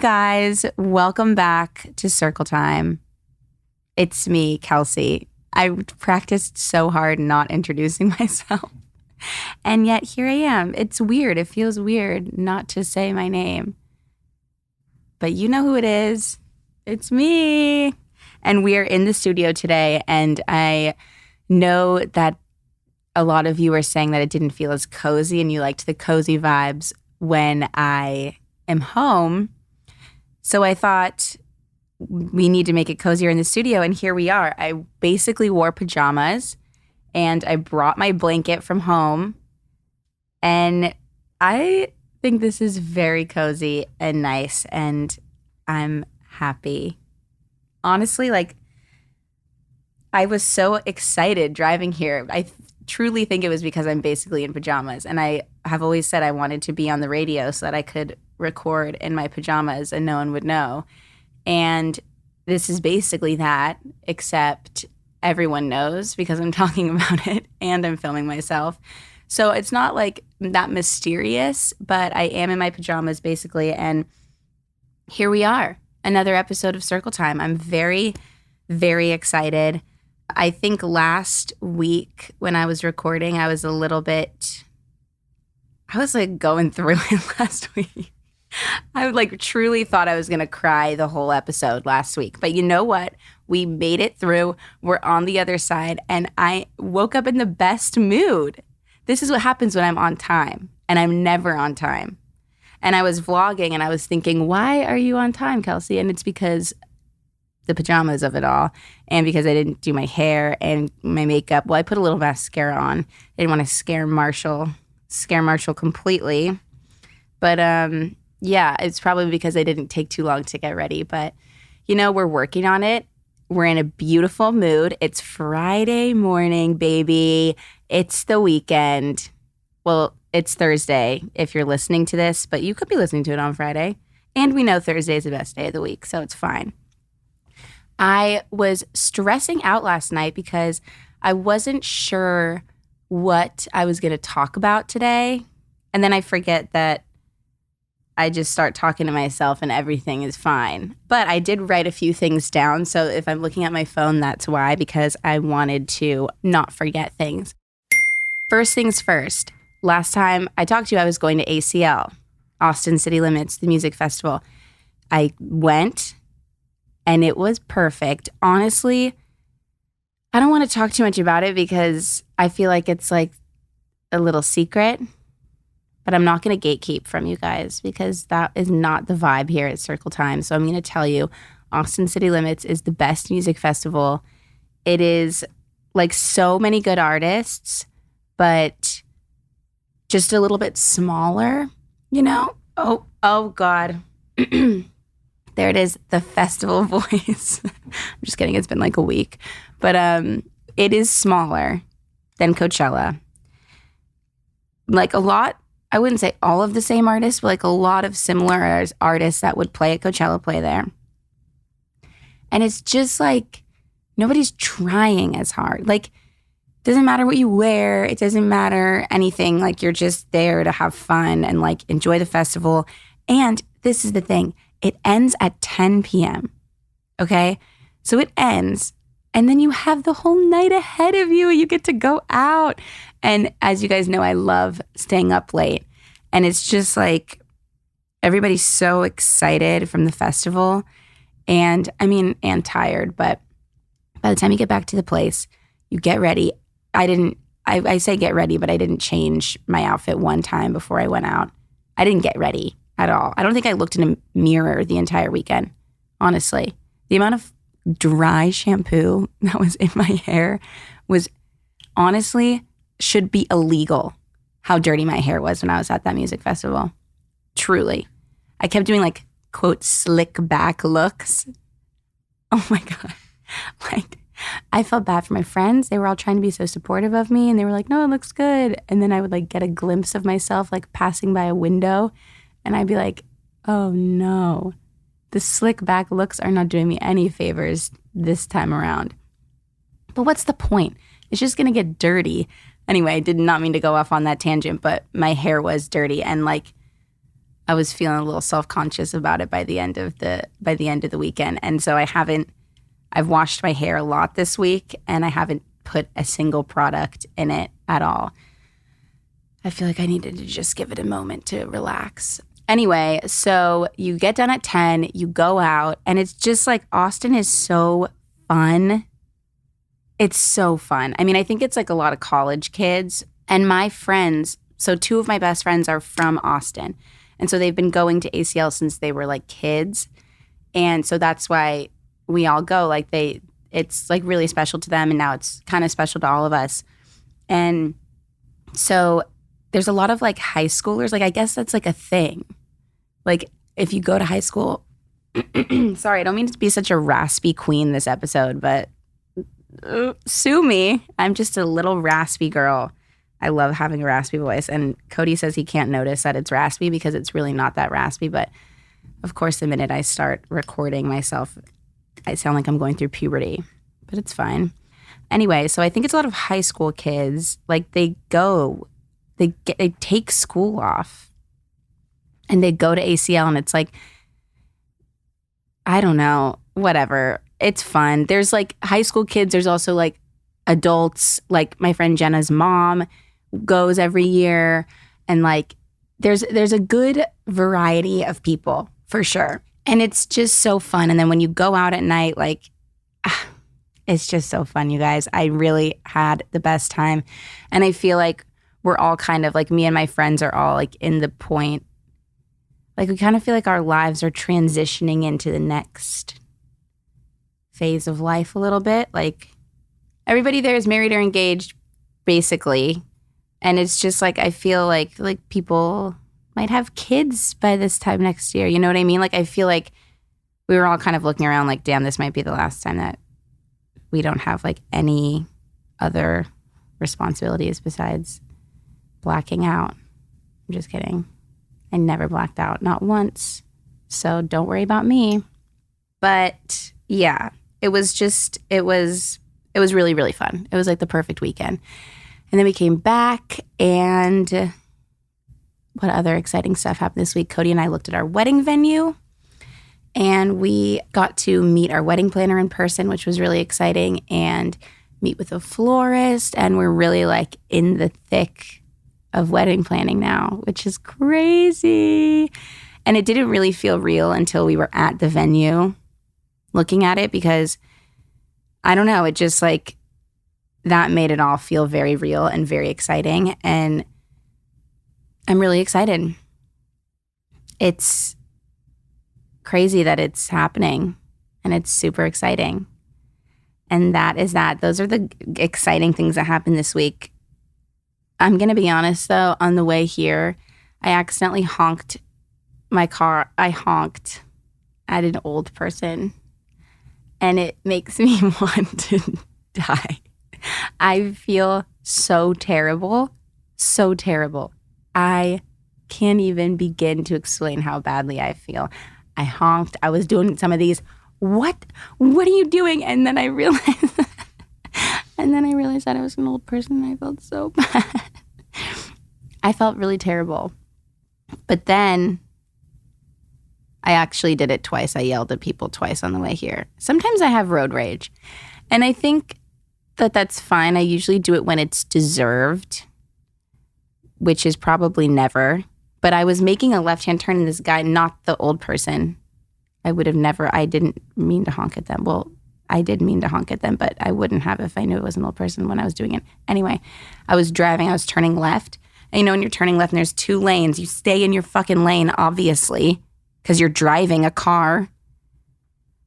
guys, welcome back to Circle Time. It's me, Kelsey. I practiced so hard not introducing myself, and yet here I am. It's weird. It feels weird not to say my name, but you know who it is. It's me. And we are in the studio today, and I know that a lot of you are saying that it didn't feel as cozy and you liked the cozy vibes when I am home. So I thought we need to make it cozier in the studio, and here we are. I basically wore pajamas, and I brought my blanket from home, and I think this is very cozy and nice, and I'm happy. Honestly, I was so excited driving here. I truly think it was because I'm basically in pajamas, and I have always said I wanted to be on the radio so that I could record in my pajamas and no one would know. And this is basically that, except everyone knows because I'm talking about it and I'm filming myself. So it's not like that mysterious, but I am in my pajamas basically. And here we are, another episode of Circle Time. I'm very, very excited. I think last week when I was recording, I was going through it last week. I truly thought I was going to cry the whole episode last week. But you know what? We made it through. We're on the other side. And I woke up in the best mood. This is what happens when I'm on time. And I'm never on time. And I was vlogging and I was thinking, why are you on time, Kelsey? And it's because the pajamas of it all. And because I didn't do my hair and my makeup. Well, I put a little mascara on. I didn't want to scare Marshall completely. But yeah, it's probably because I didn't take too long to get ready. But, we're working on it. We're in a beautiful mood. It's Friday morning, baby. It's the weekend. Well, it's Thursday if you're listening to this, but you could be listening to it on Friday. And we know Thursday is the best day of the week, so it's fine. I was stressing out last night because I wasn't sure what I was going to talk about today. And then I forget that I just start talking to myself and everything is fine. But I did write a few things down. So if I'm looking at my phone, that's why, because I wanted to not forget things. First things first. Last time I talked to you, I was going to ACL, Austin City Limits, the music festival. I went and it was perfect. Honestly, I don't want to talk too much about it because I feel like it's like a little secret. But I'm not going to gatekeep from you guys because that is not the vibe here at Circle Time. So I'm going to tell you, Austin City Limits is the best music festival. It is so many good artists, but just a little bit smaller, Oh God. There it is, the festival voice. I'm just kidding. It's been a week. But it is smaller than Coachella. A lot. I wouldn't say all of the same artists, but a lot of similar artists that would play at Coachella play there. And it's just nobody's trying as hard. Doesn't matter what you wear. It doesn't matter anything. You're just there to have fun and enjoy the festival. And this is the thing. It ends at 10 p.m. Okay? So it ends. And then you have the whole night ahead of you. You get to go out. And as you guys know, I love staying up late. And it's just everybody's so excited from the festival. And tired. But by the time you get back to the place, you get ready. I say get ready, but I didn't change my outfit one time before I went out. I didn't get ready at all. I don't think I looked in a mirror the entire weekend, honestly. The amount of dry shampoo that was in my hair was honestly should be illegal how dirty my hair was when I was at that music festival. Truly. I kept doing quote slick back looks. Oh my God. I felt bad for my friends. They were all trying to be so supportive of me and they were like, no, it looks good. And then I would get a glimpse of myself passing by a window and I'd be like, oh no. The slick back looks are not doing me any favors this time around. But what's the point? It's just going to get dirty. Anyway, I did not mean to go off on that tangent, but my hair was dirty. And I was feeling a little self-conscious about it by the end of the weekend. And so I've washed my hair a lot this week, and I haven't put a single product in it at all. I feel like I needed to just give it a moment to relax. Anyway, so you get done at 10, you go out, and it's just like Austin is so fun. It's so fun. I mean, I think it's like a lot of college kids, and my friends, so 2 of my best friends are from Austin. And so they've been going to ACL since they were like kids. And so that's why we all go. Like it's like really special to them. And now it's kind of special to all of us. And so there's a lot of like high schoolers. Like I guess that's like a thing. Like if you go to high school, sorry, I don't mean to be such a raspy queen this episode, but sue me. I'm just a little raspy girl. I love having a raspy voice. And Cody says he can't notice that it's raspy because it's really not that raspy. But of course, the minute I start recording myself, I sound like I'm going through puberty. But it's fine. Anyway, so I think it's a lot of high school kids. Like they take school off and they go to ACL, and it's like, I don't know, whatever. It's fun. There's like high school kids. There's also like adults. Like my friend Jenna's mom goes every year, and like there's a good variety of people for sure, and it's just so fun. And then when you go out at night, like it's just so fun, you guys. I really had the best time, and I feel like we're all kind of like, me and my friends are all like in the point, like we kind of feel like our lives are transitioning into the next phase of life a little bit. Like everybody there is married or engaged basically. And it's just like, I feel like people might have kids by this time next year. You know what I mean? Like, I feel like we were all kind of looking around like, damn, this might be the last time that we don't have like any other responsibilities besides blacking out. I'm just kidding. I never blacked out, not once. So don't worry about me. But yeah, it was really, really fun. It was like the perfect weekend. And then we came back, and what other exciting stuff happened this week? Cody and I looked at our wedding venue, and we got to meet our wedding planner in person, which was really exciting, and meet with a florist. And we're really like in the thick of wedding planning now, which is crazy. And it didn't really feel real until we were at the venue looking at it, because I don't know, it just like, that made it all feel very real and very exciting. And I'm really excited. It's crazy that it's happening, and it's super exciting. And that is that. Those are the exciting things that happened this week. I'm going to be honest though, on the way here, I accidentally honked my car. I honked at an old person, and it makes me want to die. I feel so terrible, so terrible. I can't even begin to explain how badly I feel. I honked. I was doing some of these, what are you doing? And then I realized, that I was an old person, and I felt so bad. I felt really terrible. But then I actually did it twice. I yelled at people twice on the way here. Sometimes I have road rage, and I think that's fine. I usually do it when it's deserved, which is probably never. But I was making a left-hand turn, and this guy, not the old person, I didn't mean to honk at them. Well, I did mean to honk at them, but I wouldn't have if I knew it was an old person when I was doing it. Anyway, I was driving, I was turning left. And you know, when you're turning left and there's 2 lanes, you stay in your fucking lane, obviously, because you're driving a car.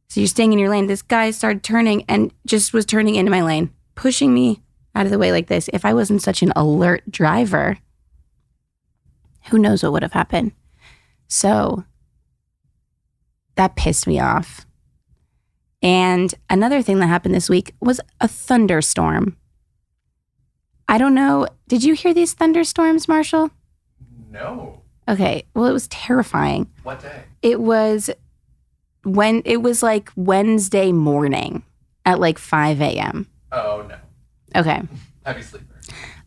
So you're staying in your lane. This guy started turning and just was turning into my lane, pushing me out of the way like this. If I wasn't such an alert driver, who knows what would have happened. So that pissed me off. And another thing that happened this week was a thunderstorm. I don't know. Did you hear these thunderstorms, Marshall? No. Okay. Well, it was terrifying. What day? It was like Wednesday morning at like 5 a.m. Oh, no. Okay. Heavy sleeper.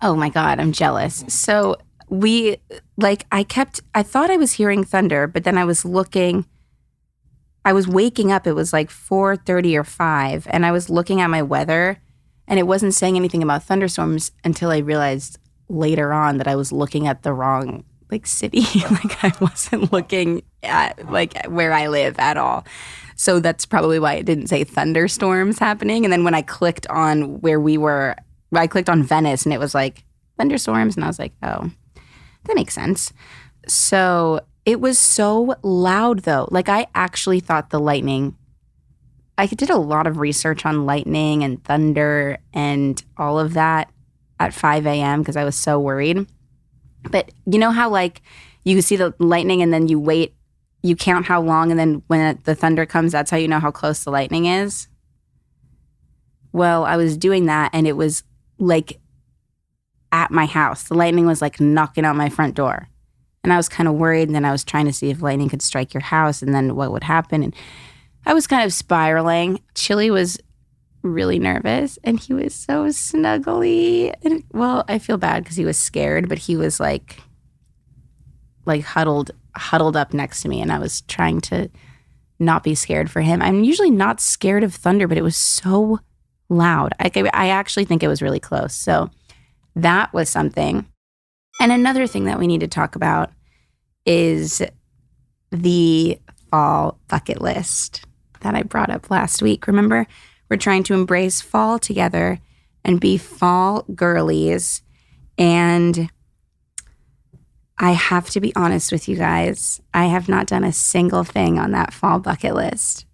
Oh my God, I'm jealous. So I thought I was hearing thunder, but then I was waking up, it was like 4:30 or 5, and I was looking at my weather, and it wasn't saying anything about thunderstorms until I realized later on that I was looking at the wrong city. Like I wasn't looking at where I live at all. So that's probably why it didn't say thunderstorms happening. And then when I clicked on where we were, I clicked on Venice and it was like thunderstorms, and I was like, oh, that makes sense. So it was so loud though. Like I actually thought the lightning, I did a lot of research on lightning and thunder and all of that at 5 a.m. because I was so worried. But you know how you see the lightning and then you wait, you count how long, and then when the thunder comes, that's how you know how close the lightning is? Well, I was doing that and it was at my house. The lightning was knocking on my front door. And I was kind of worried, and then I was trying to see if lightning could strike your house and then what would happen. And I was kind of spiraling. Chili was really nervous, and he was so snuggly. And, well, I feel bad because he was scared, but he was huddled up next to me, and I was trying to not be scared for him. I'm usually not scared of thunder, but it was so loud. I actually think it was really close. So that was something. And another thing that we need to talk about is the fall bucket list that I brought up last week. Remember, we're trying to embrace fall together and be fall girlies. And I have to be honest with you guys. I have not done a single thing on that fall bucket list.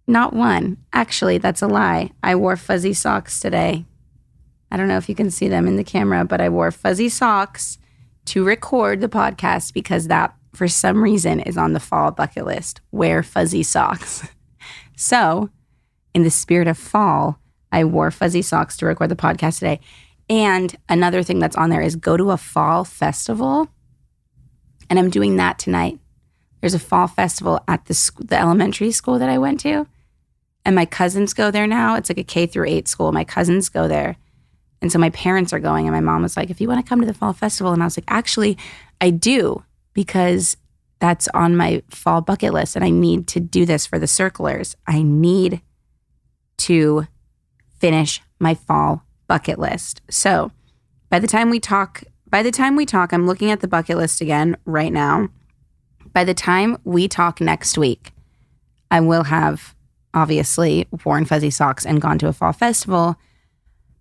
Not one. Actually, that's a lie. I wore fuzzy socks today. I don't know if you can see them in the camera, but I wore fuzzy socks to record the podcast because that, for some reason, is on the fall bucket list. Wear fuzzy socks. So, in the spirit of fall, I wore fuzzy socks to record the podcast today. And another thing that's on there is go to a fall festival. And I'm doing that tonight. There's a fall festival at the elementary school that I went to. And my cousins go there now. It's like a K-8 school. My cousins go there. And so my parents are going, and my mom was like, if you want to come to the fall festival. And I was like, actually, I do, because that's on my fall bucket list. And I need to do this for the circlers. I need to finish my fall bucket list. So by the time we talk, I'm looking at the bucket list again right now. By the time we talk next week, I will have obviously worn fuzzy socks and gone to a fall festival.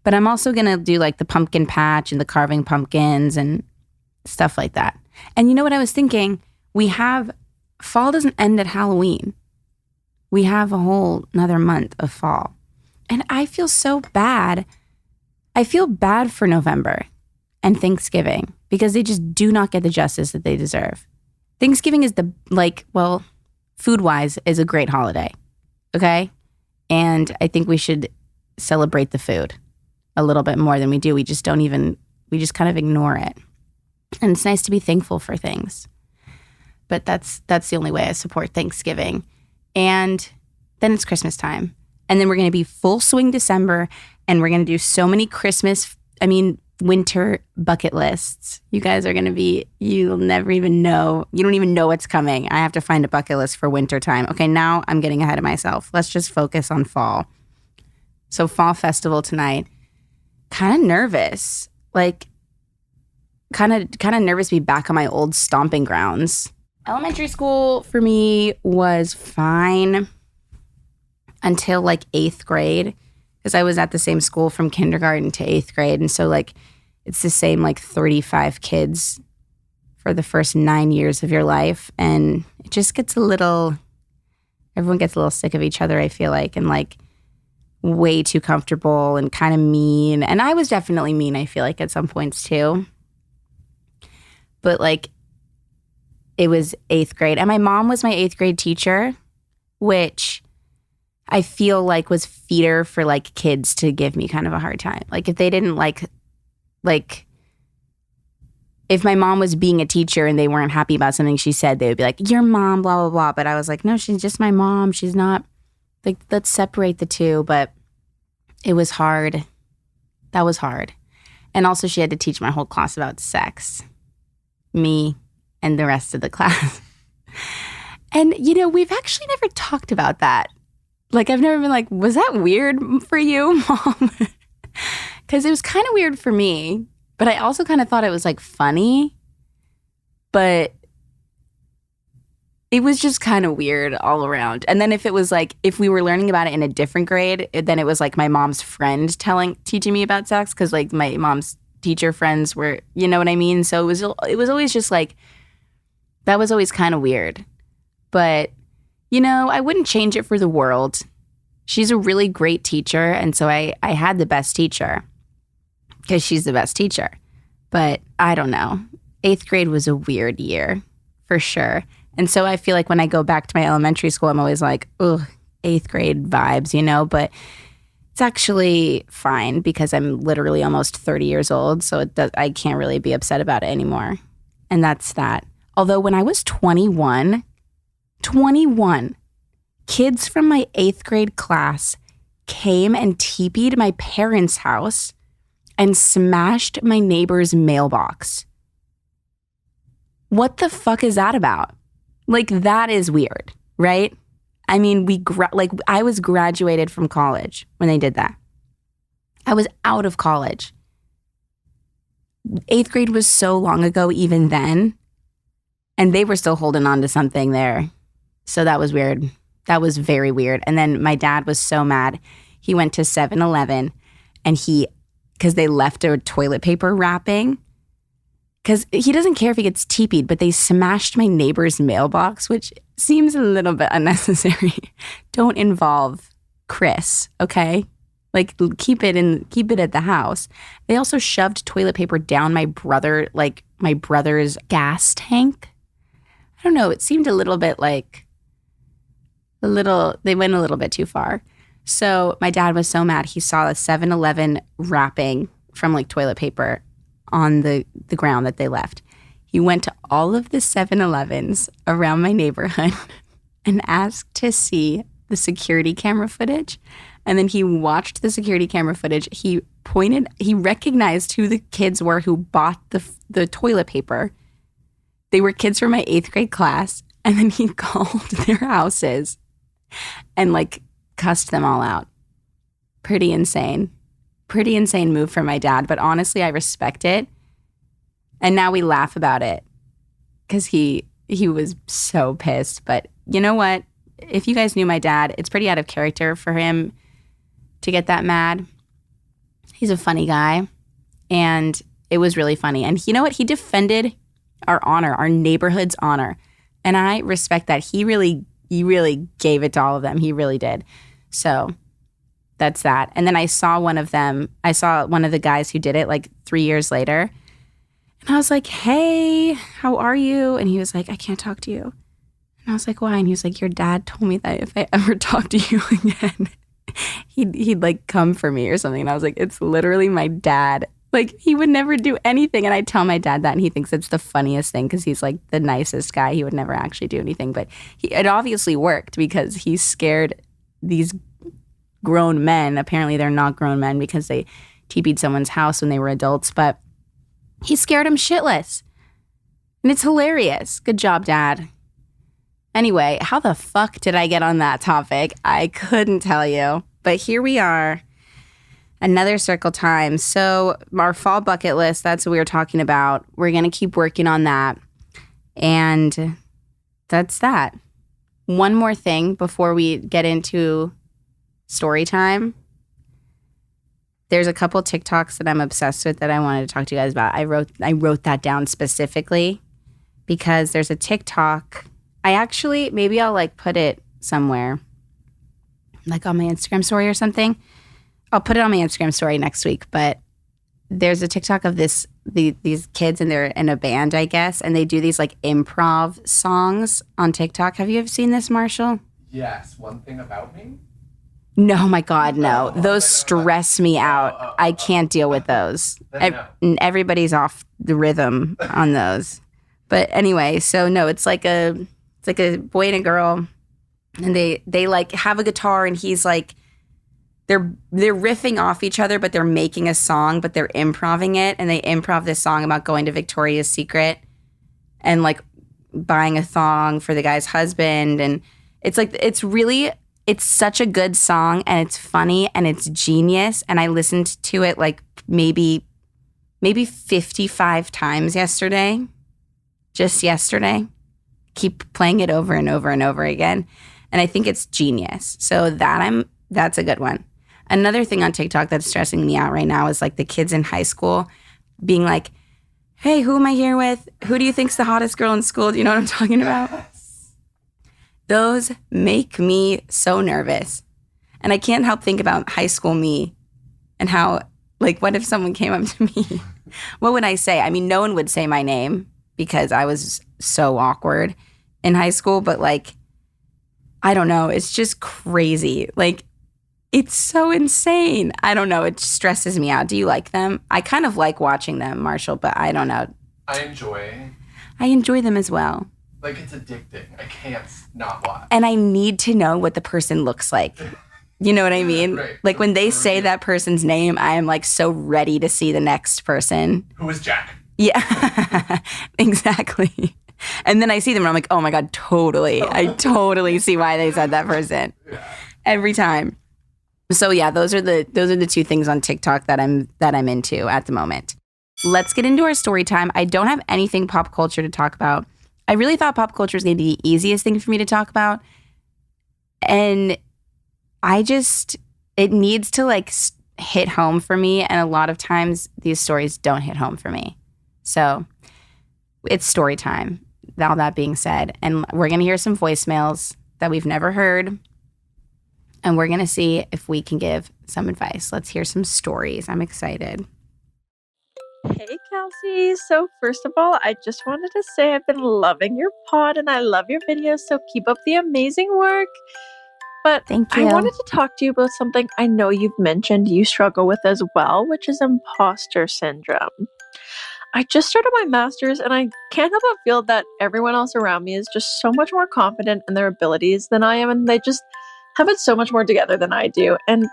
But I'm also going to do the pumpkin patch and the carving pumpkins and stuff like that. And you know what I was thinking? Fall doesn't end at Halloween. We have a whole another month of fall. And I feel so bad. I feel bad for November and Thanksgiving because they just do not get the justice that they deserve. Thanksgiving is food-wise is a great holiday. Okay? And I think we should celebrate the food a little bit more than we do. We just kind of ignore it. And it's nice to be thankful for things. But that's the only way I support Thanksgiving. And then it's Christmas time. And then we're going to be full swing December, and we're going to do so many winter bucket lists. You guys are going to be, you'll never even know. You don't even know what's coming. I have to find a bucket list for winter time. Okay, now I'm getting ahead of myself. Let's just focus on fall. So fall festival tonight. Kind of nervous. Kind of nervous to be back on my old stomping grounds. Elementary school for me was fine until 8th grade, because I was at the same school from kindergarten to 8th grade. And so it's the same 35 kids for the first 9 years of your life. And it just gets everyone gets a little sick of each other, I feel like, and way too comfortable and kind of mean. And I was definitely mean, I feel like, at some points too. But it was 8th grade. And my mom was my 8th grade teacher, which I feel was feeder for kids to give me kind of a hard time. If they didn't if my mom was being a teacher and they weren't happy about something she said, they would be like, your mom, blah, blah, blah. But I was like, no, she's just my mom. She's not, let's separate the two. But it was hard. That was hard. And also she had to teach my whole class about sex. me and the rest of the class. And, we've actually never talked about that. Like, I've never been like, was that weird for you, Mom? Because it was kind of weird for me, but I also kind of thought it was like funny. But it was just kind of weird all around. And then if we were learning about it in a different grade, then it was like my mom's friend teaching me about sex, because like my mom's teacher friends were, you know what I mean? So it was always just like, that was always kind of weird. But, I wouldn't change it for the world. She's a really great teacher. And so I had the best teacher because she's the best teacher. But I don't know. 8th grade was a weird year for sure. And so I feel like when I go back to my elementary school, I'm always like, ugh, 8th grade vibes, but it's actually fine because I'm literally almost 30 years old. So I can't really be upset about it anymore. And that's that. Although when I was 21, kids from my 8th grade class came and teepeed my parents' house and smashed my neighbor's mailbox. What the fuck is that about? Like, that is weird, right? I mean, I was graduated from college when they did that. I was out of college. 8th grade was so long ago even then, and they were still holding on to something there. So that was weird. That was very weird. And then my dad was so mad. He went to 7-Eleven and because they left a toilet paper wrapping, because he doesn't care if he gets teepeed, but they smashed my neighbor's mailbox, which seems a little bit unnecessary. Don't involve Chris, okay? Like, keep it at the house. They also shoved toilet paper down my brother's gas tank. I don't know. It seemed a little bit like they went a little bit too far. So my dad was so mad. He saw a 7-Eleven wrapping from like toilet paper on the ground that they left. He went to all of the 7-Elevens around my neighborhood and asked to see the security camera footage. And then he watched the security camera footage. He recognized who the kids were who bought the toilet paper. They were kids from my 8th grade class. And then he called their houses and like cussed them all out. Pretty insane move from my dad. But honestly, I respect it. And now we laugh about it because he was so pissed. But you know what? If you guys knew my dad, it's pretty out of character for him to get that mad. He's a funny guy. And it was really funny. And you know what? He defended our honor, our neighborhood's honor. And I respect that. He really gave it to all of them. He really did. So that's that. And then I saw one of the guys who did it like 3 years later. And I was like, hey, how are you? And he was like, I can't talk to you. And I was like, why? And he was like, your dad told me that if I ever talk to you again, he'd like come for me or something. And I was like, it's literally my dad. Like, he would never do anything. And I tell my dad that, and he thinks it's the funniest thing because he's like the nicest guy. He would never actually do anything. But it obviously worked because he scared these grown men. Apparently they're not grown men because they TP'd someone's house when they were adults. But he scared them shitless. And it's hilarious. Good job, Dad. Anyway, how the fuck did I get on that topic? I couldn't tell you. But here we are. Another circle time. So our fall bucket list, that's what we were talking about. We're going to keep working on that. And that's that. One more thing before we get into story time. There's a couple TikToks that I'm obsessed with that I wanted to talk to you guys about. I wrote that down specifically because there's a TikTok. Maybe I'll like put it somewhere, like on my Instagram story or something. I'll put it on my Instagram story next week. But there's a TikTok of these kids, and they're in a band, I guess, and they do these like improv songs on TikTok. Have you ever seen this, Marshall? Yes. One Thing About Me? No, my God, no. Those stress me out. I can't deal with those. Everybody's off the rhythm on those. But anyway, so no, it's like a boy and a girl, and they like have a guitar, and he's like, they're riffing off each other, but they're making a song, but they're improvising it, and they improv this song about going to Victoria's Secret. and like buying a thong for the guy's husband. And it's like, it's such a good song, and it's funny and it's genius. And I listened to it like maybe 55 times yesterday, just yesterday. Keep playing it over and over and over again. And I think it's genius. So that's a good one. Another thing on TikTok that's stressing me out right now is like the kids in high school being like, hey, who am I here with? Who do you think's the hottest girl in school? Do you know what I'm talking about? Those make me so nervous. And I can't help think about high school me and how, like, what if someone came up to me? What would I say? I mean, no one would say my name because I was so awkward in high school, but like, I don't know. It's just crazy. Like, it's so insane. I don't know. It stresses me out. Do you like them? I kind of like watching them, Marshall, but I don't know. I enjoy them as well. Like, it's addicting. I can't not watch. And I need to know what the person looks like. You know what I mean? Right. Like when they say that person's name, I am like so ready to see the next person. Who is Jack? Yeah, exactly. And then I see them and I'm like, oh my God, totally. I totally see why they said that person. Yeah. Every time. So yeah, those are the two things on TikTok that I'm into at the moment. Let's get into our story time. I don't have anything pop culture to talk about. I really thought pop culture was going to be the easiest thing for me to talk about. And it needs to like hit home for me. And a lot of times these stories don't hit home for me. So it's story time. All that being said, and we're going to hear some voicemails that we've never heard. And we're going to see if we can give some advice. Let's hear some stories. I'm excited. Hey, Kelsey. So first of all, I just wanted to say I've been loving your pod and I love your videos. So keep up the amazing work. But Thank you. I wanted to talk to you about something I know you've mentioned you struggle with as well, which is imposter syndrome. I just started my master's and I can't help but feel that everyone else around me is just so much more confident in their abilities than I am. And they just have it so much more together than I do. And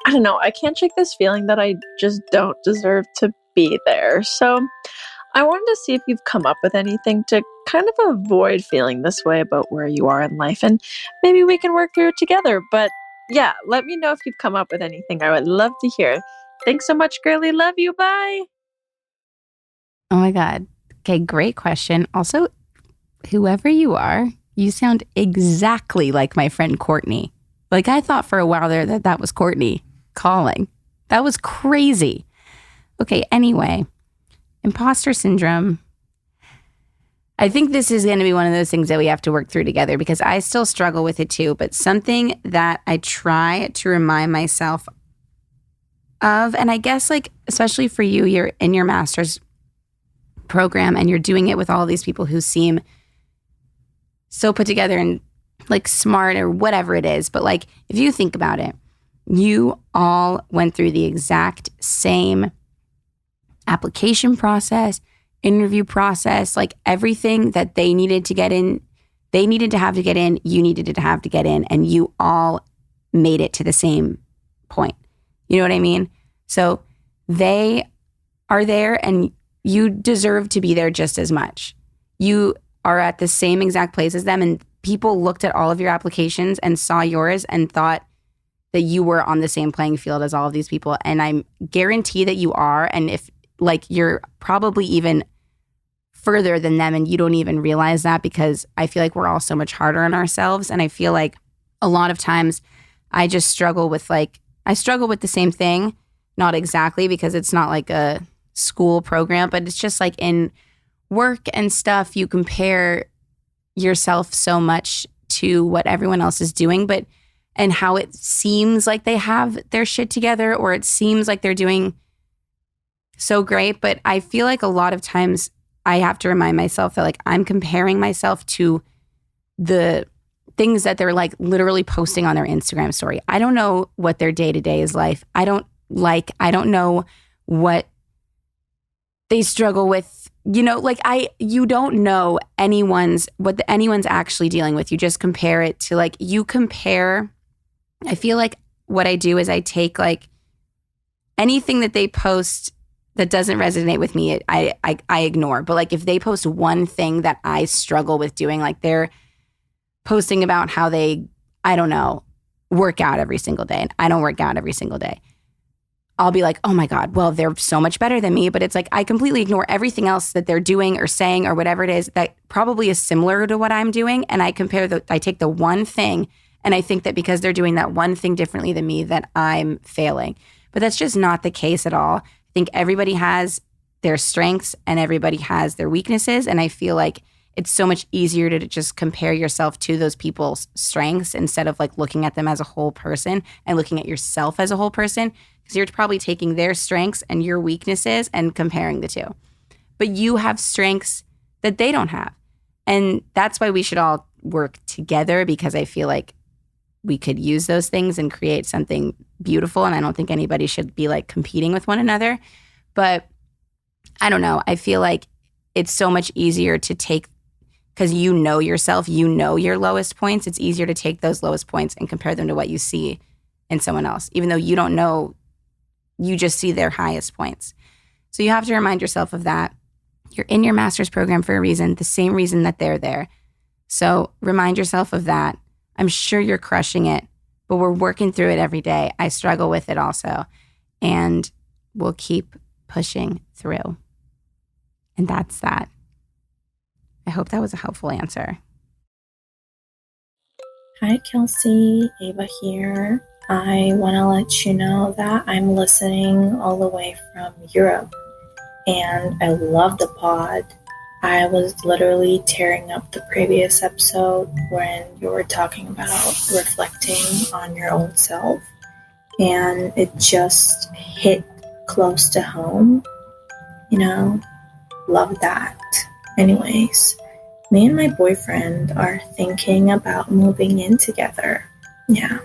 I don't know, I can't shake this feeling that I just don't deserve to be there. So I wanted to see if you've come up with anything to kind of avoid feeling this way about where you are in life, and maybe we can work through it together. But yeah, let me know if you've come up with anything. I would love to hear. Thanks so much, girly. Love you. Bye. Oh my God. Okay, great question. Also, whoever you are, you sound exactly like my friend Courtney. Like I thought for a while there that was Courtney calling. That was crazy. Okay, anyway, imposter syndrome. I think this is going to be one of those things that we have to work through together because I still struggle with it too, but something that I try to remind myself of, and I guess like, especially for you, you're in your master's program and you're doing it with all these people who seem so put together and like smart or whatever it is. But like, if you think about it, you all went through the exact same application process, interview process, like everything that they needed to get in, they needed to have to get in, you needed to have to get in, and you all made it to the same point. You know what I mean? So they are there and you deserve to be there just as much. You are at the same exact place as them, and people looked at all of your applications and saw yours and thought that you were on the same playing field as all of these people. And I guarantee that you are. And if like you're probably even further than them and you don't even realize that, because I feel like we're all so much harder on ourselves. And I feel like a lot of times I just struggle with the same thing, not exactly because it's not like a school program, but it's just like in work and stuff, you compare yourself so much to what everyone else is doing, and how it seems like they have their shit together or it seems like they're doing so great. But I feel like a lot of times I have to remind myself that like I'm comparing myself to the things that they're like literally posting on their Instagram story. I don't know what their day-to-day is like. I don't know what they struggle with. You know, like you don't know anyone's actually dealing with. You just compare it to like, you compare. I feel like what I do is I take like anything that they post that doesn't resonate with me, I ignore. But like if they post one thing that I struggle with doing, like they're posting about how they, I don't know, work out every single day, and I don't work out every single day, I'll be like, oh my God, well, they're so much better than me. But it's like I completely ignore everything else that they're doing or saying or whatever it is that probably is similar to what I'm doing. And I take the one thing, and I think that because they're doing that one thing differently than me, that I'm failing. But that's just not the case at all. I think everybody has their strengths and everybody has their weaknesses. And I feel like it's so much easier to just compare yourself to those people's strengths instead of like looking at them as a whole person and looking at yourself as a whole person, because you're probably taking their strengths and your weaknesses and comparing the two. But you have strengths that they don't have. And that's why we should all work together, because I feel like we could use those things and create something beautiful. And I don't think anybody should be like competing with one another. But I don't know. I feel like it's so much easier to take, because you know yourself, you know your lowest points. It's easier to take those lowest points and compare them to what you see in someone else, even though you don't know, you just see their highest points. So you have to remind yourself of that. You're in your master's program for a reason, the same reason that they're there. So remind yourself of that. I'm sure you're crushing it, but we're working through it every day. I struggle with it also, and we'll keep pushing through. And that's that. I hope that was a helpful answer. Hi, Kelsey. Ava here. I want to let you know that I'm listening all the way from Europe, and I love the pod. I was literally tearing up the previous episode when you were talking about reflecting on your own self, and it just hit close to home. Love that. Anyways, me and my boyfriend are thinking about moving in together. Yeah.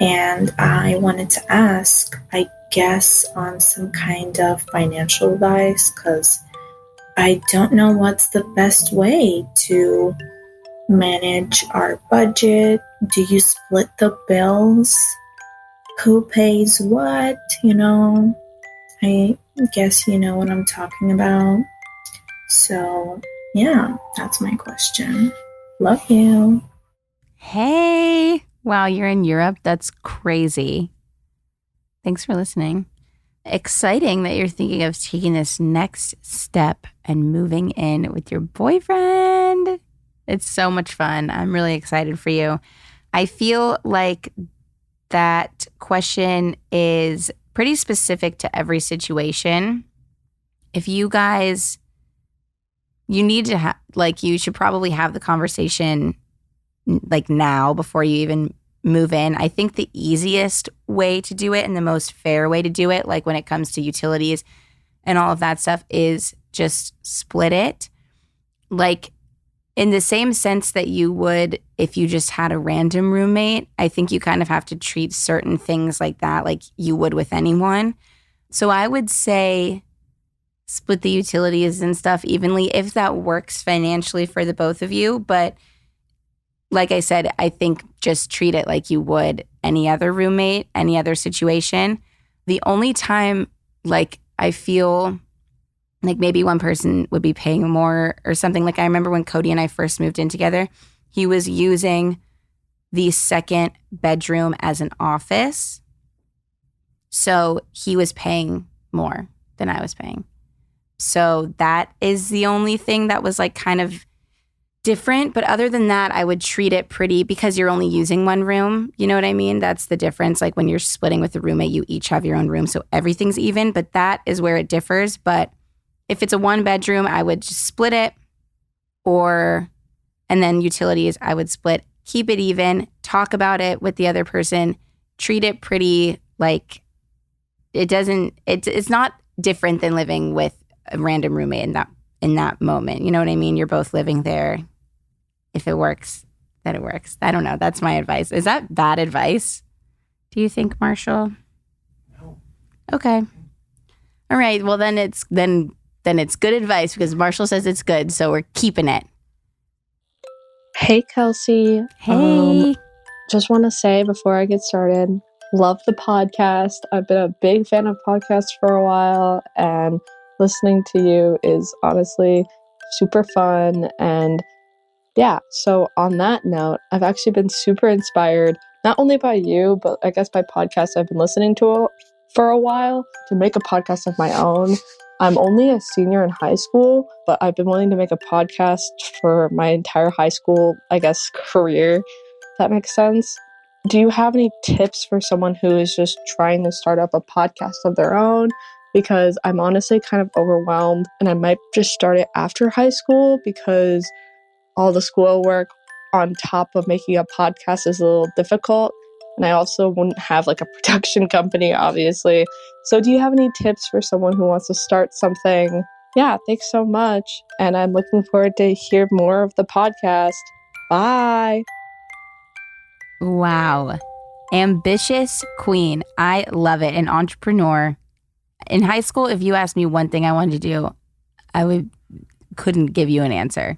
And I wanted to ask, I guess, on some kind of financial advice, because I don't know what's the best way to manage our budget. Do you split the bills? Who pays what? I guess you know what I'm talking about. So, yeah, that's my question. Love you. Hey, wow, you're in Europe. That's crazy. Thanks for listening. Exciting that you're thinking of taking this next step and moving in with your boyfriend. It's so much fun. I'm really excited for you. I feel like that question is pretty specific to every situation. If you guys, you need to have, like, you should probably have the conversation like now before you even move in. I think the easiest way to do it and the most fair way to do it, like when it comes to utilities and all of that stuff, is just split it. Like in the same sense that you would if you just had a random roommate. I think you kind of have to treat certain things like that like you would with anyone. So I would say split the utilities and stuff evenly if that works financially for the both of you. But like I said, I think just treat it like you would any other roommate, any other situation. The only time like I feel like maybe one person would be paying more or something, like I remember when Cody and I first moved in together, he was using the second bedroom as an office. So he was paying more than I was paying. So that is the only thing that was like kind of different. But other than that, I would treat it pretty, because you're only using one room. You know what I mean? That's the difference. Like when you're splitting with a roommate, you each have your own room. So everything's even, but that is where it differs. But if it's a one bedroom, I would just split it, and then utilities, I would split, keep it even, talk about it with the other person, treat it pretty, like it's not different than living with a random roommate in that moment. You know what I mean? You're both living there. If it works, then it works. I don't know. That's my advice. Is that bad advice? Do you think, Marshall? No. Okay. All right. Well, then it's good advice, because Marshall says it's good, so we're keeping it. Hey, Kelsey. Hey. Just want to say before I get started, love the podcast. I've been a big fan of podcasts for a while, and listening to you is honestly super fun. And yeah, so on that note, I've actually been super inspired, not only by you, but I guess by podcasts I've been listening to for a while, to make a podcast of my own. I'm only a senior in high school, but I've been wanting to make a podcast for my entire high school, I guess, career, if that makes sense. Do you have any tips for someone who is just trying to start up a podcast of their own? Because I'm honestly kind of overwhelmed, and I might just start it after high school because all the schoolwork on top of making a podcast is a little difficult. And I also wouldn't have like a production company, obviously. So do you have any tips for someone who wants to start something? Yeah, thanks so much. And I'm looking forward to hear more of the podcast. Bye. Wow. Ambitious queen. I love it. An entrepreneur. In high school, if you asked me one thing I wanted to do, couldn't give you an answer.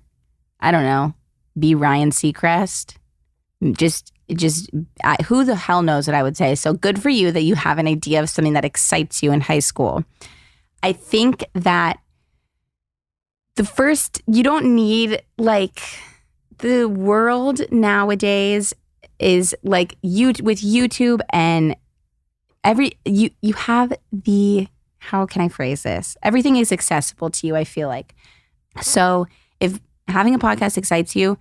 I don't know. Be Ryan Seacrest. Who the hell knows what I would say. So good for you that you have an idea of something that excites you in high school. I think that you don't need, like, the world nowadays is like with YouTube and you have how can I phrase this? Everything is accessible to you, I feel like. So if having a podcast excites you,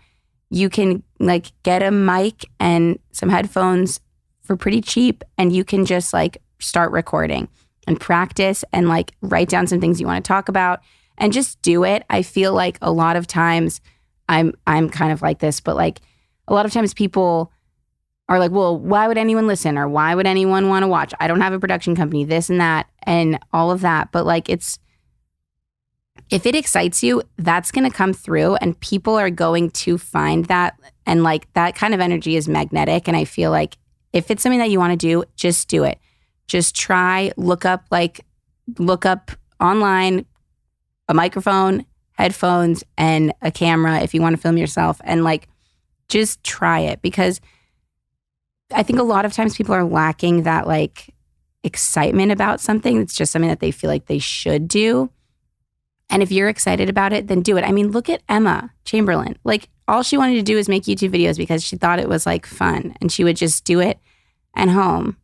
you can like get a mic and some headphones for pretty cheap, and you can just like start recording and practice and like write down some things you want to talk about and just do it. I feel like a lot of times I'm kind of like this, but like a lot of times people are like, well, why would anyone listen? Or why would anyone want to watch? I don't have a production company, this and that, and all of that. But like, if it excites you, that's going to come through, and people are going to find that. And like that kind of energy is magnetic. And I feel like if it's something that you want to do, just do it. Just try, look up online, a microphone, headphones, and a camera if you want to film yourself, and like, just try it, because I think a lot of times people are lacking that like excitement about something. It's just something that they feel like they should do. And if you're excited about it, then do it. I mean, look at Emma Chamberlain. Like, all she wanted to do was make YouTube videos because she thought it was like fun, and she would just do it at home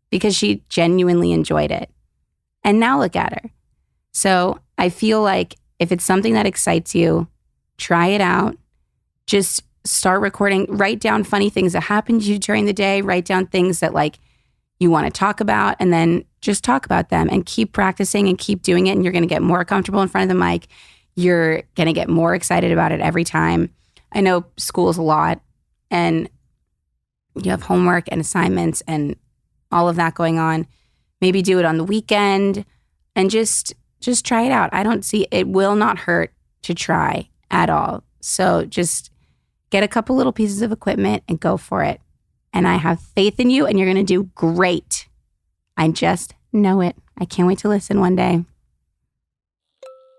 because she genuinely enjoyed it. And now look at her. So I feel like if it's something that excites you, try it out. Just start recording, write down funny things that happened to you during the day, write down things that like you want to talk about, and then just talk about them and keep practicing and keep doing it. And you're going to get more comfortable in front of the mic. You're going to get more excited about it every time. I know school's a lot, and you have homework and assignments and all of that going on. Maybe do it on the weekend and just try it out. I don't see, it will not hurt to try at all. So just get a couple little pieces of equipment and go for it. And I have faith in you, and you're going to do great. I just know it. I can't wait to listen one day.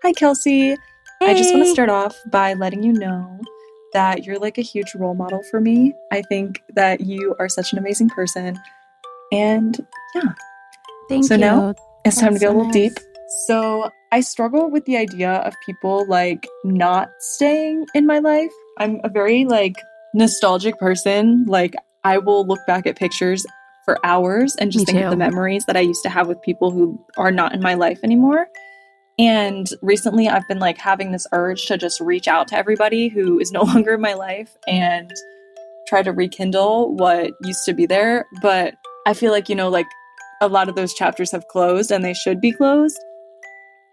Hi, Kelsey. Hey. I just want to start off by letting you know that you're like a huge role model for me. I think that you are such an amazing person. And yeah. Thank you. Now it's time to go a little nice. deep. So I struggle with the idea of people like not staying in my life. I'm a very like nostalgic person. Like, I will look back at pictures for hours and just think of the memories that I used to have with people who are not in my life anymore. And recently I've been like having this urge to just reach out to everybody who is no longer in my life and try to rekindle what used to be there. But I feel like, you know, like a lot of those chapters have closed, and they should be closed.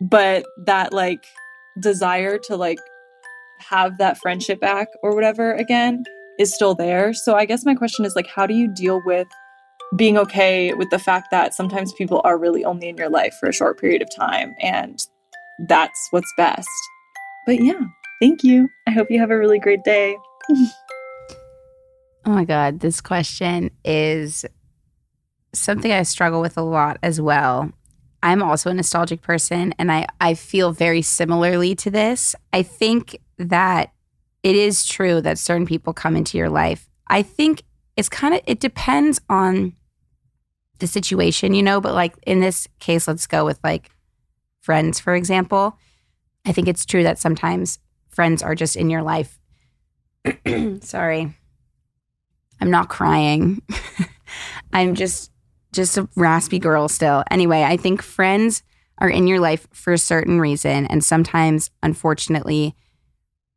But that like desire to like have that friendship back or whatever again is still there. So I guess my question is like, how do you deal with being okay with the fact that sometimes people are really only in your life for a short period of time, and that's what's best? But yeah, thank you. I hope you have a really great day. Oh my God, this question is something I struggle with a lot as well. I'm also a nostalgic person, and I feel very similarly to this. I think that it is true that certain people come into your life. I think it depends on the situation, but like in this case, let's go with like friends, for example. I think it's true that sometimes friends are just in your life. Sorry. I'm not crying. I'm just a raspy girl still. Anyway, I think friends are in your life for a certain reason. And sometimes, unfortunately,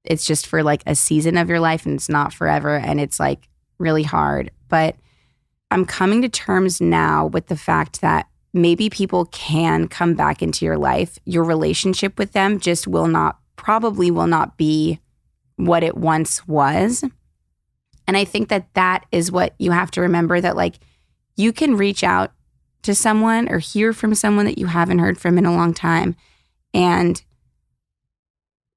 it's just for like a season of your life and it's not forever. And it's like really hard. But I'm coming to terms now with the fact that maybe people can come back into your life. Your relationship with them just probably will not be what it once was. And I think that is what you have to remember, that like you can reach out to someone or hear from someone that you haven't heard from in a long time, and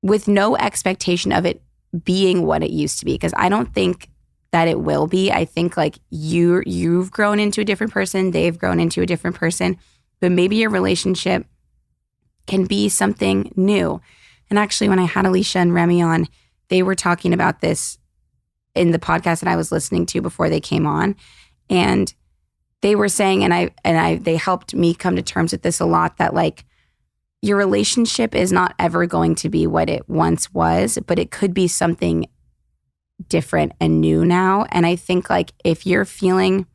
with no expectation of it being what it used to be, because I don't think that it will be. I think like you've grown into a different person, they've grown into a different person, but maybe your relationship can be something new. And actually, when I had Alicia and Remy on, they were talking about this in the podcast that I was listening to before they came on, and they were saying, they helped me come to terms with this a lot, that like your relationship is not ever going to be what it once was, but it could be something different and new now. And I think like if you're feeling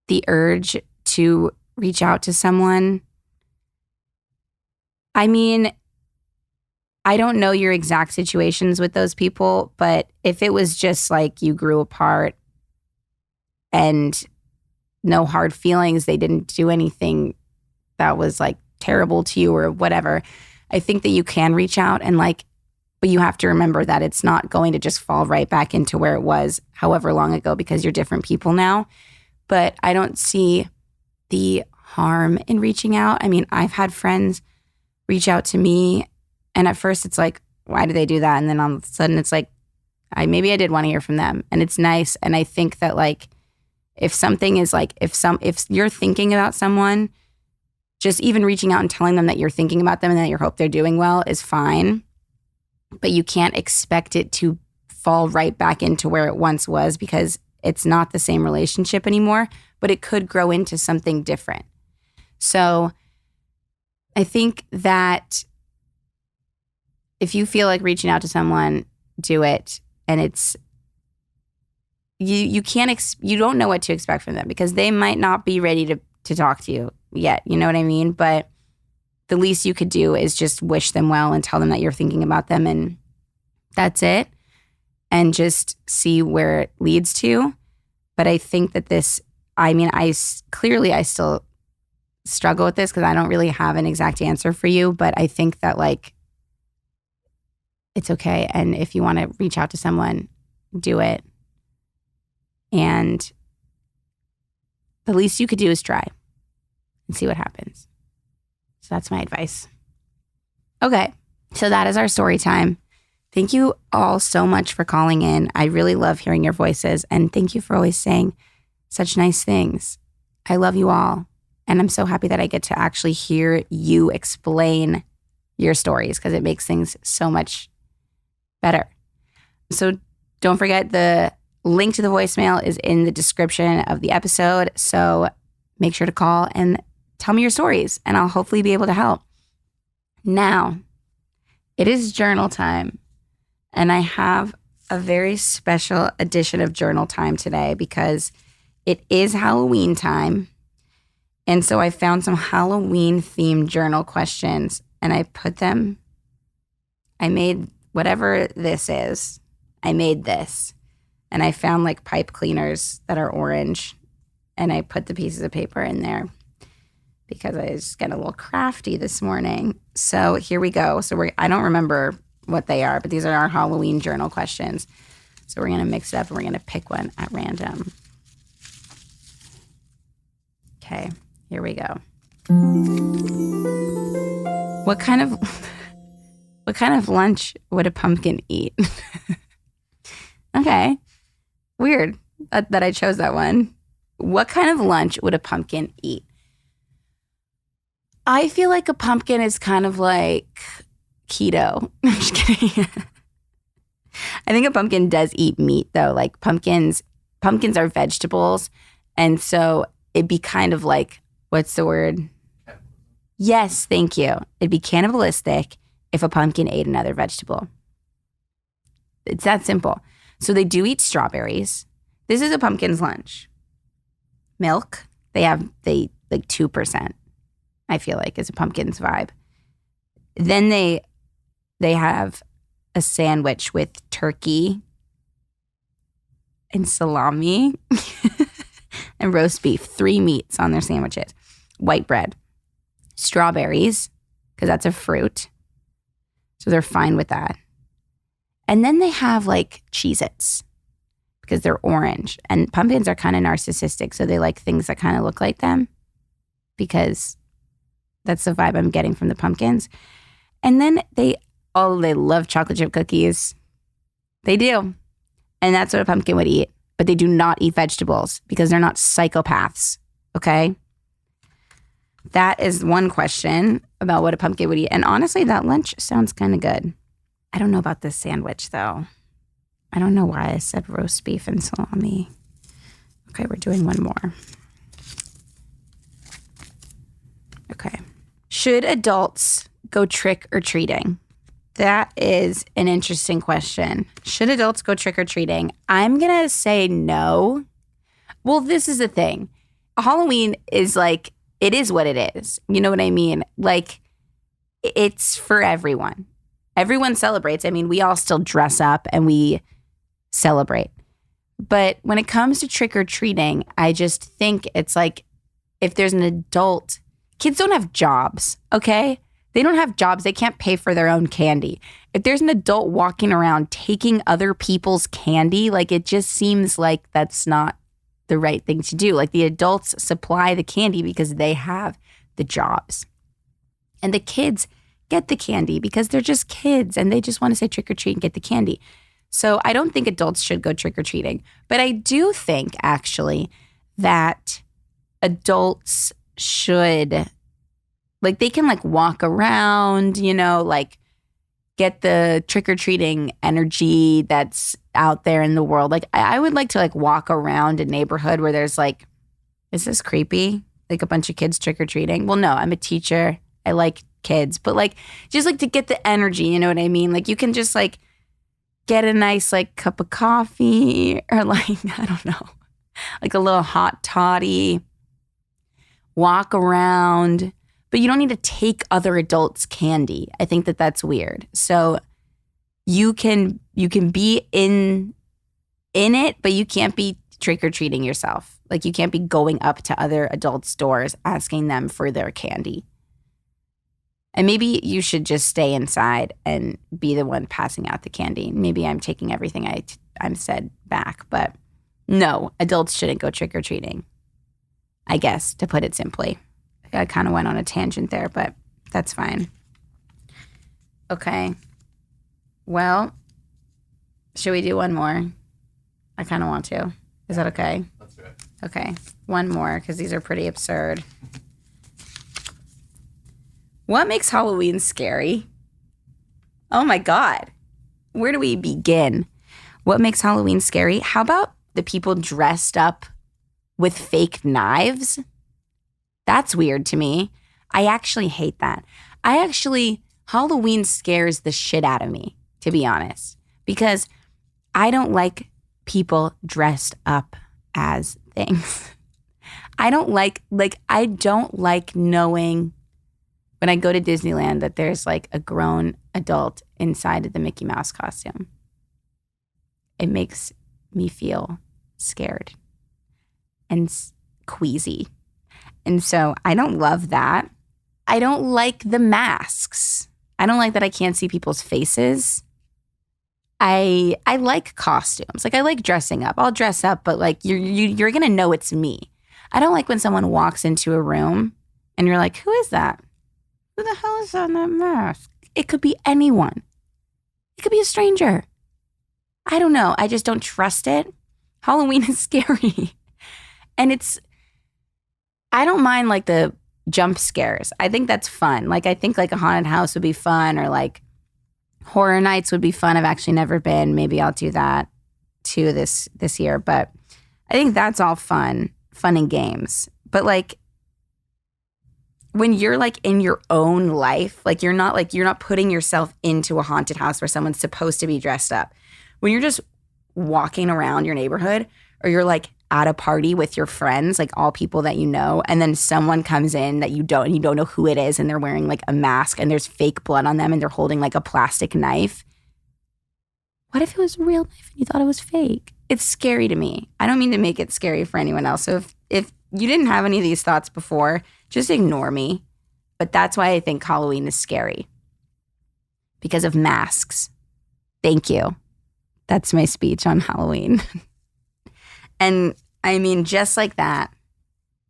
the urge to reach out to someone, I mean, I don't know your exact situations with those people, but if it was just like you grew apart and no hard feelings, they didn't do anything that was like terrible to you or whatever, I think that you can reach out and like, but you have to remember that it's not going to just fall right back into where it was however long ago, because you're different people now. But I don't see the harm in reaching out. I mean, I've had friends reach out to me, and at first it's like, why do they do that? And then all of a sudden it's like, maybe I did want to hear from them, and it's nice. And I think that like, if something is like, if you're thinking about someone, just even reaching out and telling them that you're thinking about them and that you hope they're doing well is fine. But you can't expect it to fall right back into where it once was, because it's not the same relationship anymore, but it could grow into something different. So I think that if you feel like reaching out to someone, do it. And it's, you don't know what to expect from them, because they might not be ready to talk to you yet. You know what I mean? But the least you could do is just wish them well and tell them that you're thinking about them, and that's it. And just see where it leads to. But I think that I still struggle with this because I don't really have an exact answer for you. But I think that like, it's okay. And if you want to reach out to someone, do it. And the least you could do is try and see what happens. So that's my advice. Okay, so that is our story time. Thank you all so much for calling in. I really love hearing your voices, and thank you for always saying such nice things. I love you all, and I'm so happy that I get to actually hear you explain your stories, because it makes things so much better. So don't forget, the link to the voicemail is in the description of the episode. So make sure to call and tell me your stories, and I'll hopefully be able to help. Now, it is journal time, and I have a very special edition of journal time today because it is Halloween time. And so I found some Halloween-themed journal questions, and I made whatever this is. I made this, and I found like pipe cleaners that are orange, and I put the pieces of paper in there because I was getting a little crafty this morning. So here we go. So I don't remember what they are, but these are our Halloween journal questions. So we're going to mix it up, and we're going to pick one at random. Okay, here we go. What kind of lunch would a pumpkin eat? Okay, weird that I chose that one. What kind of lunch would a pumpkin eat? I feel like a pumpkin is kind of like keto. I'm just kidding. I think a pumpkin does eat meat though. Like pumpkins are vegetables. And so it'd be kind of like, what's the word? Yes, thank you. It'd be cannibalistic if a pumpkin ate another vegetable. It's that simple. So they do eat strawberries. This is a pumpkin's lunch. Milk, they like 2%, I feel like, is a pumpkin's vibe. Then they have a sandwich with turkey and salami and roast beef, 3 meats on their sandwiches. White bread, strawberries, because that's a fruit. So they're fine with that. And then they have like Cheez-Its because they're orange. And pumpkins are kind of narcissistic, so they like things that kind of look like them because that's the vibe I'm getting from the pumpkins. And then they love chocolate chip cookies. They do. And that's what a pumpkin would eat. But they do not eat vegetables because they're not psychopaths, okay? That is one question about what a pumpkin would eat. And honestly, that lunch sounds kind of good. I don't know about this sandwich, though. I don't know why I said roast beef and salami. Okay, we're doing one more. Okay. Should adults go trick-or-treating? That is an interesting question. Should adults go trick-or-treating? I'm going to say no. Well, this is the thing. Halloween is like, it is what it is. You know what I mean? Like, it's for everyone. Everyone celebrates. I mean, we all still dress up and we celebrate. But when it comes to trick-or-treating, I just think it's like if there's an adult, kids don't have jobs, okay? They don't have jobs. They can't pay for their own candy. If there's an adult walking around taking other people's candy, like it just seems like that's not the right thing to do. Like the adults supply the candy because they have the jobs. And the kids get the candy because they're just kids and they just want to say trick or treat and get the candy. So I don't think adults should go trick or treating. But I do think actually that adults should, like they can like walk around, you know, like get the trick or treating energy that's out there in the world. Like I would like to like walk around a neighborhood where there's like, is this creepy? Like a bunch of kids trick or treating? Well, no, I'm a teacher. I like kids, but like just like to get the energy, you know what I mean? Like you can just like get a nice like cup of coffee or like, I don't know, like a little hot toddy, walk around, but you don't need to take other adults' candy. I think that that's weird. So you can be in it, but you can't be trick-or-treating yourself. Like you can't be going up to other adults' doors asking them for their candy. And maybe you should just stay inside and be the one passing out the candy. Maybe I'm taking everything I'm said back, but no, adults shouldn't go trick-or-treating, I guess, to put it simply. I kind of went on a tangent there, but that's fine. Okay. Well, should we do one more? I kind of want to. Is that okay? Let's do it. Okay. One more, because these are pretty absurd. What makes Halloween scary? Oh my God. Where do we begin? What makes Halloween scary? How about the people dressed up with fake knives? That's weird to me. I actually hate that. Halloween scares the shit out of me, to be honest, because I don't like people dressed up as things. I don't like knowing when I go to Disneyland that there's like a grown adult inside of the Mickey Mouse costume. It makes me feel scared and queasy. And so I don't love that. I don't like the masks. I don't like that I can't see people's faces. I like costumes. Like I like dressing up. I'll dress up, but like you're gonna know it's me. I don't like when someone walks into a room and you're like, who is that? Who the hell is on that mask? It could be anyone. It could be a stranger. I don't know. I just don't trust it. Halloween is scary. And I don't mind like the jump scares. I think that's fun. Like I think like a haunted house would be fun, or like horror nights would be fun. I've actually never been. Maybe I'll do that too this year. But I think that's all fun and games. But like, when you're like in your own life, like you're not putting yourself into a haunted house where someone's supposed to be dressed up. When you're just walking around your neighborhood, or you're like at a party with your friends, like all people that you know, and then someone comes in that you don't know who it is, and they're wearing like a mask and there's fake blood on them and they're holding like a plastic knife. What if it was a real knife and you thought it was fake? It's scary to me. I don't mean to make it scary for anyone else. So if you didn't have any of these thoughts before, just ignore me. But that's why I think Halloween is scary. Because of masks. Thank you. That's my speech on Halloween. And I mean, just like that,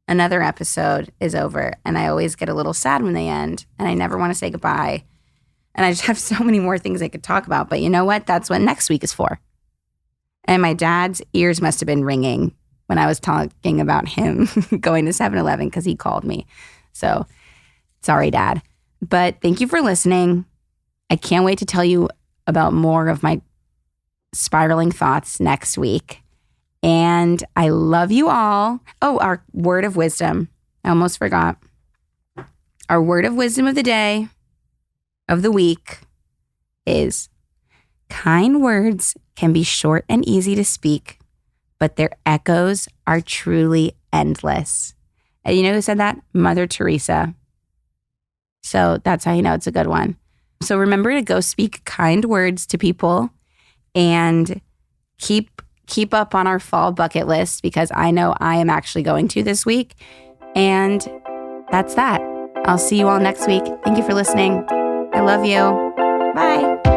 another episode is over. And I always get a little sad when they end. And I never want to say goodbye. And I just have so many more things I could talk about. But you know what? That's what next week is for. And my dad's ears must have been ringing when I was talking about him going to 7-Eleven because he called me. So sorry, Dad. But thank you for listening. I can't wait to tell you about more of my spiraling thoughts next week. And I love you all. Oh, our word of wisdom. I almost forgot. Our word of wisdom of the day, of the week, is kind words can be short and easy to speak, but their echoes are truly endless. And you know who said that? Mother Teresa. So that's how you know it's a good one. So remember to go speak kind words to people and keep up on our fall bucket list, because I know I am actually going to this week. And that's that. I'll see you all next week. Thank you for listening. I love you. Bye.